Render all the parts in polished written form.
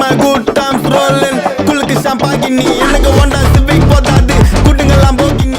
my good times rolling. குளுக்கு ஷாம்பாகினி எனக்கு Honda Civic போதாது குட்டுங்கலாம் போகினி.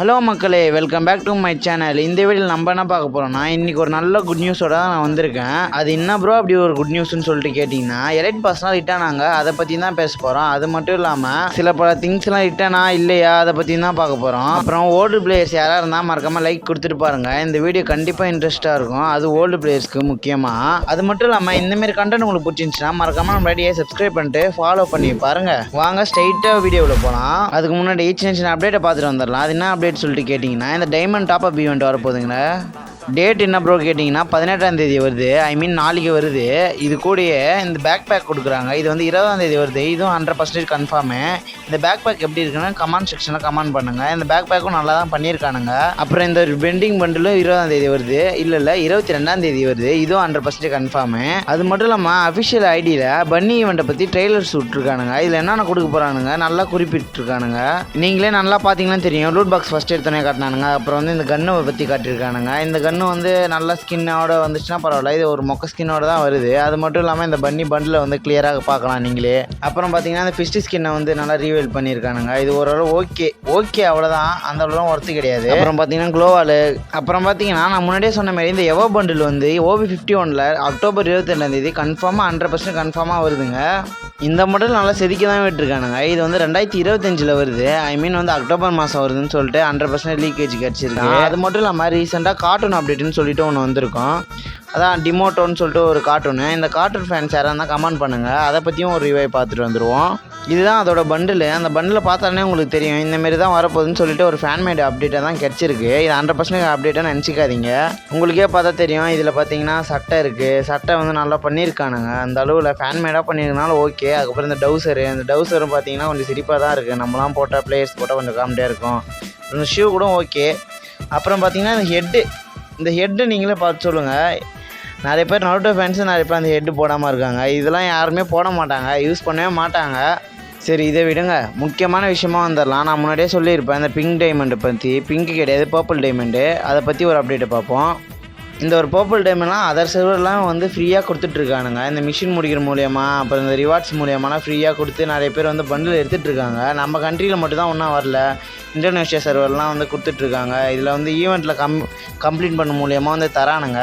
ஹலோ மக்களே, welcome back to my channel. இந்த வீடியோவில் நம்ம என்ன பார்க்க போகிறோம்னா, இன்றைக்கி ஒரு நல்ல குட் நியூஸோட தான் நான் வந்திருக்கேன். அது என்ன ப்ரோ அப்படி ஒரு குட் நியூஸ்னு சொல்லிட்டு கேட்டிங்கன்னா, எலைட் பாஸ்லாம் ரிட்டர்ன் அதை பற்றி தான் பேச போகிறோம். அது மட்டும் இல்லாமல் சில பல திங்ஸ்லாம் ரிட்டர்னா இல்லையா அதை பற்றி தான் பார்க்க போகிறோம். அப்புறம் ஓல்டு பிளேயர்ஸ் யாராக இருந்தால் மறக்காமல் லைக் கொடுத்துட்டு பாருங்கள். இந்த வீடியோ கண்டிப்பாக இன்ட்ரெஸ்ட்டாக இருக்கும், அது ஓல்டு பிளேயர்ஸ்க்கு முக்கியமாக. அது மட்டும் இல்லாமல் இந்தமாரி கண்டென்ட் உங்களுக்கு பிடிச்சிருந்துச்சுன்னா மறக்காமல் நம்ம ரெடியாக சப்ஸ்கிரைப் பண்ணிட்டு ஃபாலோ பண்ணி பாருங்கள். வாங்க ஸ்ட்ரைட்டாக வீடியோவில் போகலாம். அதுக்கு முன்னாடி சின்ன அப்டேட்டை பார்த்துட்டு வந்துடலாம். அது என்ன சொல்லிட்டு கேட்டிங்கன்னா, இந்த டைமண்ட் டாப் அப் ஈவெண்ட் வரப்போகுதுங்க. டேட் என்ன ப்ரோ கேட்டிங்கன்னா 18ஆம் தேதி வருது. ஐ மீன் நாளைக்கு வருது. இது கூடயே இந்த பேக் பேக் கொடுக்குறாங்க. இது வந்து 20ஆம் தேதி வருது. இதுவும் 100% கன்ஃபார்மு. இந்த பேக் பேக் எப்படி இருக்குன்னு கமெண்ட் செக்ஷனில் கமெண்ட் பண்ணுங்கள். இந்த பேக் பேக்கும் நல்லா தான் பண்ணியிருக்கானுங்க. அப்புறம் இந்த பெண்டிங் பண்டிலும் 20ஆம் தேதி வருது. இல்லை 22ஆம் தேதி வருது. இதுவும் 100% கன்ஃபார்மு. அது மட்டும் இல்லாமல் அஃபிஷியல் ஐடியில் பன்னி ஈவெண்ட்டை பற்றி ட்ரெய்லர்ஸ் விட்ருக்கானுங்க. இதில் என்னென்ன கொடுக்க போகிறானுங்க நல்லா குறிப்பிட்டிருக்கானுங்க. நீங்களே நல்லா பார்த்தீங்கன்னா தெரியும். லூட் பாக்ஸ் ஃபஸ்ட் எடுத்தோன்னே காட்டினானுங்க. அப்புறம் வந்து இந்த கன்னை பற்றி காட்டியிருக்கானுங்க. இந்த கன் வந்து நல்ல ஸ்கின்னோட வந்துச்சுன்னா பரவாயில்ல. இது ஒரு மொக்க ஸ்கின்னோட தான் வருது. அது மட்டும் இல்லாமல் இந்த பன்னி பண்டில் வந்து கிளியராக பார்க்கலாம் நீங்களே. அப்புறம் பார்த்தீங்கன்னா இந்த ஃபிஸ்ட் ஸ்கின்னை வந்து நல்லா ரீவேல் பண்ணியிருக்கானுங்க. இது ஓரளவு ஓகே அவ்வளோதான், அந்த அளவுலாம் ஒர்த்து கிடையாது. அப்புறம் பார்த்தீங்கன்னா க்ளோவாலு. அப்புறம் பார்த்தீங்கன்னா நான் முன்னாடியே சொன்ன மாதிரி இந்த எவோ பண்டில் வந்து OB51 அக்டோபர் 22ஆம் தேதி கன்ஃபார்மாக 100% கன்ஃபார்மாக வருதுங்க. இந்த மாடல் நல்லா செதுக்கி தான் விட்டுருக்கானுங்க. இது வந்து 2025 வருது. ஐ மீன் வந்து அக்டோபர் மாதம் வருதுன்னு சொல்லிட்டு 100% லீக்கேஜ் கிடச்சிருக்கு. அது மட்டும் இல்லாமல் ரீசெண்டாக கார்ட்டூன் அப்டேட்னு சொல்லிட்டு ஒன்று வந்திருக்கோம். அதான் டிமோட்டோன்னு சொல்லிட்டு ஒரு கார்ட்டூனு. இந்த கார்ட்டூன் ஃபேன்ஸ் யாராக இருந்தால் கமெண்ட் பண்ணுங்கள். அதை பற்றியும் ஒரு ரிவ்யூ பார்த்துட்டு வந்துடுவோம். இதுதான் அதோட பண்டில். அந்த பண்டில் பார்த்தாலே உங்களுக்கு தெரியும் இந்தமாரி தான் வரப்போகுதுன்னு சொல்லிட்டு ஒரு ஃபேன்மேட் அப்டேட்டாக தான் கிடச்சிருக்கு. இது 100% அப்டேட்டாக நினச்சிக்காதீங்க. உங்களுக்கே பார்த்தா தெரியும். இதில் பார்த்தீங்கன்னா சட்டை இருக்குது. சட்டை வந்து நல்லா பண்ணியிருக்கானுங்க. அந்த அளவில் ஃபேன்மேடாக பண்ணியிருக்கனால ஓகே. அதுக்கப்புறம் இந்த டவுசரும் பார்த்தீங்கன்னா கொஞ்சம் சிரிப்பாக தான் இருக்குது. நம்மளாம் போட்டால் பிளேயர்ஸ் போட்டால் கொஞ்சம் காமெடியாக இருக்கும். இந்த ஷூ கூட ஓகே. அப்புறம் பார்த்தீங்கன்னா இந்த ஹெட்டு நீங்களே பார்த்து சொல்லுங்கள். நிறைய பேர் நருட்டோ ஃபேன்ஸு நிறைய பேர் அந்த ஹெட்டு போடாமல் இருக்காங்க. இதெல்லாம் யாருமே போட மாட்டாங்க, யூஸ் பண்ணவே மாட்டாங்க. சரி இதை விடுங்க, முக்கியமான விஷயமா வந்துடலாம். நான் முன்னாடியே சொல்லியிருப்பேன் இந்த பிங்க் டைமண்டை பற்றி. பிங்க்கு கிடையாது, பர்பிள் டைமண்டு. அதை பற்றி ஒரு அப்டேட்டை பார்ப்போம். இந்த ஒரு பர்பிள் டைமெல்லாம் அதர் சர்வர்லாம் வந்து ஃப்ரீயாக கொடுத்துட்ருக்கானுங்க. இந்த மிஷின் முடிக்கிற மூலியமா, அப்புறம் இந்த ரிவார்ட்ஸ் மூலியமாலாம் ஃப்ரீயாக கொடுத்து நிறைய பேர் வந்து பண்டில் எடுத்துகிட்ருக்காங்க. நம்ம கண்ட்ரியில் மட்டும்தான் ஒன்றும் வரல. இந்தோனேஷியா சர்வர்லாம் வந்து கொடுத்துட்ருக்காங்க. இதில் வந்து ஈவெண்ட்டில் கம்ப்ளீட் பண்ண மூலியமாக வந்து தரானுங்க.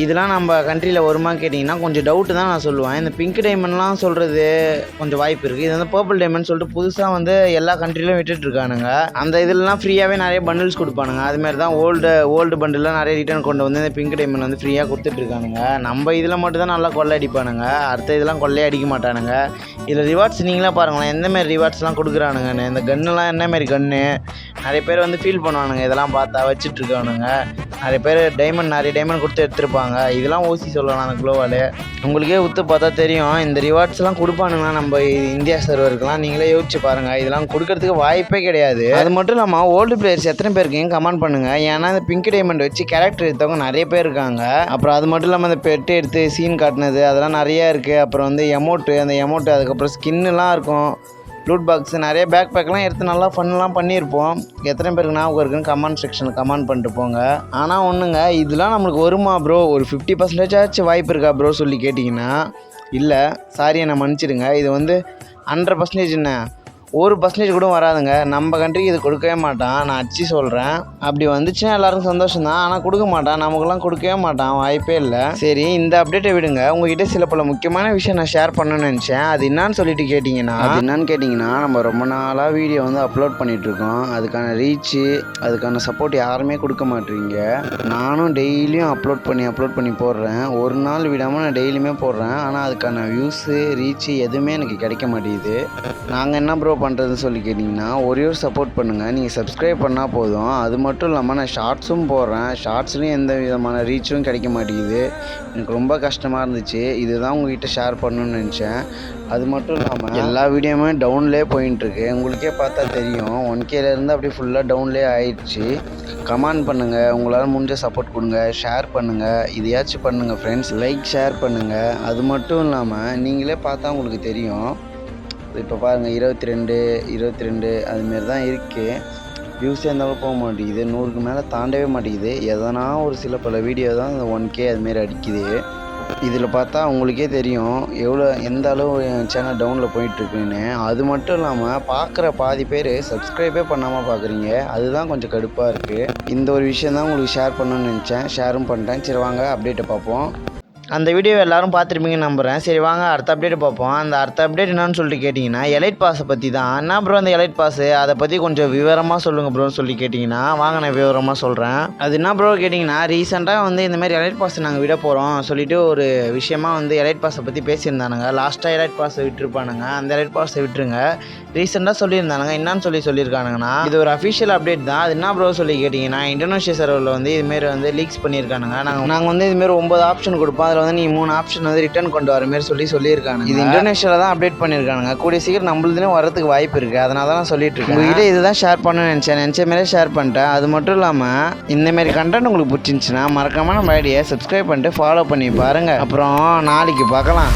இதெல்லாம் நம்ம கண்ட்ரியில் வருமா கேட்டிங்கன்னா கொஞ்சம் டவுட்டு தான் நான் சொல்லுவேன். இந்த பிங்க் டைமண்ட்லாம் சொல்கிறது கொஞ்சம் வாய்ப்பு இருக்குது. இது வந்து பர்பிள் டைமண்ட் சொல்லிட்டு புதுசாக வந்து எல்லா கண்ட்ரிலையும் விட்டுட்ருக்கானுங்க. அந்த இதெல்லாம் ஃப்ரீயாகவே நிறைய பண்டில்ஸ் கொடுப்பானுங்க. அதுமாரி தான் ஓல்டு பண்டில்லாம் நிறைய ரிட்டர்ன் கொண்டு வந்து இந்த பிங்க் டைமண்ட் வந்து ஃப்ரீயாக கொடுத்துட்ருக்கானுங்க. நம்ம இதில் மட்டும் தான் நல்லா கொள்ளை அடிப்பானுங்க. அடுத்த இதெல்லாம் கொள்ளையே அடிக்க மாட்டானுங்க. இதில் ரிவார்ட்ஸ் நீங்களாம் பாருங்களேன் எந்தமாரி ரிவார்ட்ஸ்லாம் கொடுக்குறானுங்கன்னு. இந்த கன்னுலாம் என்னமாரி கன்று நிறைய பேர் வந்து ஃபீல் பண்ணுவானுங்க. இதெல்லாம் பார்த்தா வச்சுட்ருக்கானுங்க. நிறைய பேர் நிறைய டைமண்ட் கொடுத்து எடுத்துருப்பாங்க. இதெல்லாம் ஓசி சொல்லலாம் அந்த க்ளோவால். உங்களுக்கே உத்து பார்த்தா தெரியும். இந்த ரிவார்ட்ஸ்லாம் கொடுப்பானுங்களா நம்ம இந்தியா சர்வருக்குலாம் நீங்களே யோசிச்சு பாருங்கள். இதெல்லாம் கொடுக்கறதுக்கு வாய்ப்பே கிடையாது. அது மட்டும் இல்லாமல் ஓல்டு பிளேயர்ஸ் எத்தனை பேருக்கையும் கமெண்ட் பண்ணுங்கள். ஏன்னா இந்த பிங்க் டைமண்ட் வச்சு கேரக்டர் எடுத்தவங்க நிறைய பேர் இருக்காங்க. அப்புறம் அது மட்டும் இல்லாமல் அந்த பெட்டு எடுத்து சீன் காட்டினது அதெல்லாம் நிறையா இருக்குது. அப்புறம் வந்து அந்த எமௌண்ட்டு அதுக்கப்புறம் ஸ்கின்னுலாம் இருக்கும். லூட் பாக்ஸ் நிறைய பேக் பேக்லாம் எடுத்து நல்லா ஃபன்லாம் பண்ணியிருப்போம். எத்தனை பேருக்கு ஞாபகம் இருக்குன்னு கமெண்ட் செக்ஷனில் கமெண்ட் பண்ணிட்டு போங்க. ஆனால் ஒன்றுங்க, இதெல்லாம் நம்மளுக்கு வருமா ப்ரோ, ஒரு 50% வாய்ப்பு இருக்கா ப்ரோ சொல்லி கேட்டிங்கன்னா இல்லை, சாரி என்னை மன்னிச்சிடுங்க. இது வந்து 100% என்ன 1% கூட வராதுங்க. நம்ம கண்ட்ரிக்கு இது கொடுக்கவே மாட்டான். நான் அடிச்சு சொல்கிறேன். அப்படி வந்துச்சுன்னா எல்லாருக்கும் சந்தோஷம் தான். ஆனால் கொடுக்க மாட்டான், நமக்குலாம் கொடுக்கவே மாட்டான், வாய்ப்பே இல்லை. சரி இந்த அப்டேட்டை விடுங்க. உங்ககிட்ட சில பல முக்கியமான விஷயம் நான் ஷேர் பண்ணணும்னு நினச்சேன். அது என்னன்னு சொல்லிட்டு கேட்டிங்கன்னா நம்ம ரொம்ப நாளாக வீடியோ வந்து அப்லோட் பண்ணிகிட்ருக்கோம். அதுக்கான ரீச்சு அதுக்கான சப்போர்ட் யாருமே கொடுக்க மாட்டேறீங்க. நானும் டெய்லியும் அப்லோட் பண்ணி போடுறேன். ஒரு நாள் விடாமல் நான் டெய்லியுமே போடுறேன். ஆனால் அதுக்கான வியூஸு ரீச்சு எதுவுமே எனக்கு கிடைக்க மாட்டேங்குது. நாங்கள் என்ன ப்ரோ பண்ணுறதுன்னு சொல்லி கேட்டிங்கன்னா ஒரே ஒரு சப்போர்ட் பண்ணுங்கள். நீங்கள் சப்ஸ்கிரைப் பண்ணால் போதும். அது மட்டும் இல்லாமல் நான் ஷார்ட்ஸும் போடுறேன். ஷார்ட்ஸ்லேயும் எந்த விதமான ரீச்சும் கிடைக்க மாட்டேங்குது. எனக்கு ரொம்ப கஷ்டமாக இருந்துச்சு. இதுதான் உங்கள்கிட்ட ஷேர் பண்ணணும்னு நினச்சேன். அது மட்டும் இல்லாமல் எல்லா வீடியோவுமே டவுன்லேயே போயின்ட்டுருக்கு. உங்களுக்கே பார்த்தா தெரியும். 1Kலேருந்து அப்படியே ஃபுல்லாக டவுன்லேயே ஆயிடுச்சு. கமெண்ட் பண்ணுங்கள். உங்களால் முடிஞ்ச சப்போர்ட் கொடுங்க. ஷேர் பண்ணுங்கள். இதையாச்சும் பண்ணுங்கள் ஃப்ரெண்ட்ஸ். லைக் ஷேர் பண்ணுங்கள். அது மட்டும் இல்லாமல் நீங்களே பார்த்தா உங்களுக்கு தெரியும். இப்போ பாருங்கள் 22 அதுமாரி தான் இருக்குது. வியூஸே இருந்தாலும் போக மாட்டேங்குது. 100க்கு மேலே தாண்டவே மாட்டேங்குது. எதனா ஒரு சில பல வீடியோ தான் இந்த 1K அதுமாரி அடிக்குது. இதில் பார்த்தா உங்களுக்கே தெரியும் எந்த அளவு என் சேனல் டவுனில் போயிட்டுருக்குன்னு. அது மட்டும் இல்லாமல் பார்க்குற பாதி பேர் சப்ஸ்கிரைபே பண்ணாமல் பார்க்குறீங்க. அதுதான் கொஞ்சம் கடுப்பாக இருக்குது. இந்த ஒரு விஷயம் தான் உங்களுக்கு ஷேர் பண்ணணும்னு நினச்சேன், ஷேரும் பண்ணிட்டேன். சரி வாங்க அப்டேட்டை பார்ப்போம். அந்த வீடியோ எல்லோரும் பார்த்துருப்பீங்கன்னு நம்புகிறேன். சரி வாங்க அடுத்த அப்டேட் பார்ப்போம். அந்த அடுத்த அப்டேட் என்னன்னு சொல்லிட்டு கேட்டிங்கன்னா எலைட் பாஸை பற்றி தான். என்ன ப்ரோ அந்த எலைட் பாஸு, அதை பற்றி கொஞ்சம் விவரமாக சொல்லுங்கள் ப்ரோன்னு சொல்லி கேட்டிங்கன்னா வாங்க நான் விவரமாக சொல்கிறேன். அது என்ன ப்ரோ கேட்டிங்கன்னா, ரீசெண்டாக வந்து இந்தமாதிரி எலைட் பாஸ் நாங்கள் விட போகிறோம் சொல்லிட்டு ஒரு விஷயமா வந்து எலைட் பாஸை பற்றி பேசியிருந்தானுங்க. லாஸ்ட்டாக எலைட் பாஸை விட்டுருப்பானுங்க. அந்த எலைட் பாஸை விட்டுருங்க ரீசெண்டாக சொல்லியிருந்தானுங்க. என்னன்னு சொல்லியிருக்கானுங்கன்னா, இது ஒரு அஃபிஷியல் அப்டேட் தான். அது என்ன ப்ரோ சொல்லி கேட்டிங்கன்னா, இந்தோனேஷியா சர்வரில் வந்து இதுமாரி வந்து லீக்ஸ் பண்ணியிருக்கானுங்க. நாங்கள் வந்து இதுமாரி 9 ஆப்ஷன் கொடுப்போம். அதில் வந்து நீ 3 ஆப்ஷன் வந்து ரிட்டர்ன் கொண்டு வர மாதிரி சொல்லியிருக்காங்க. இது இந்தோனேஷியாவில் தான் அப்டேட் பண்ணியிருக்காங்க. கூடிய சீக்கிரம் நம்மளுதுலேயும் வரதுக்கு வாய்ப்பு இருக்குது. அதனால தான் நான் சொல்லிட்டு இருக்கேன். உங்ககிட்ட இதுதான் ஷேர் பண்ணணும்னு நினச்ச மாதிரியே ஷேர் பண்ணிட்டேன். அது மட்டும் இல்லாமல் இந்தமாரி கண்டென்ட் உங்களுக்கு பிடிச்சிருந்துச்சுன்னா மறக்காமல் நம்ம ஐடியை சப்ஸ்கிரைப் பண்ணிட்டு ஃபாலோ பண்ணி பாருங்கள். அப்புறம் நாளைக்கு பார்க்கலாம்.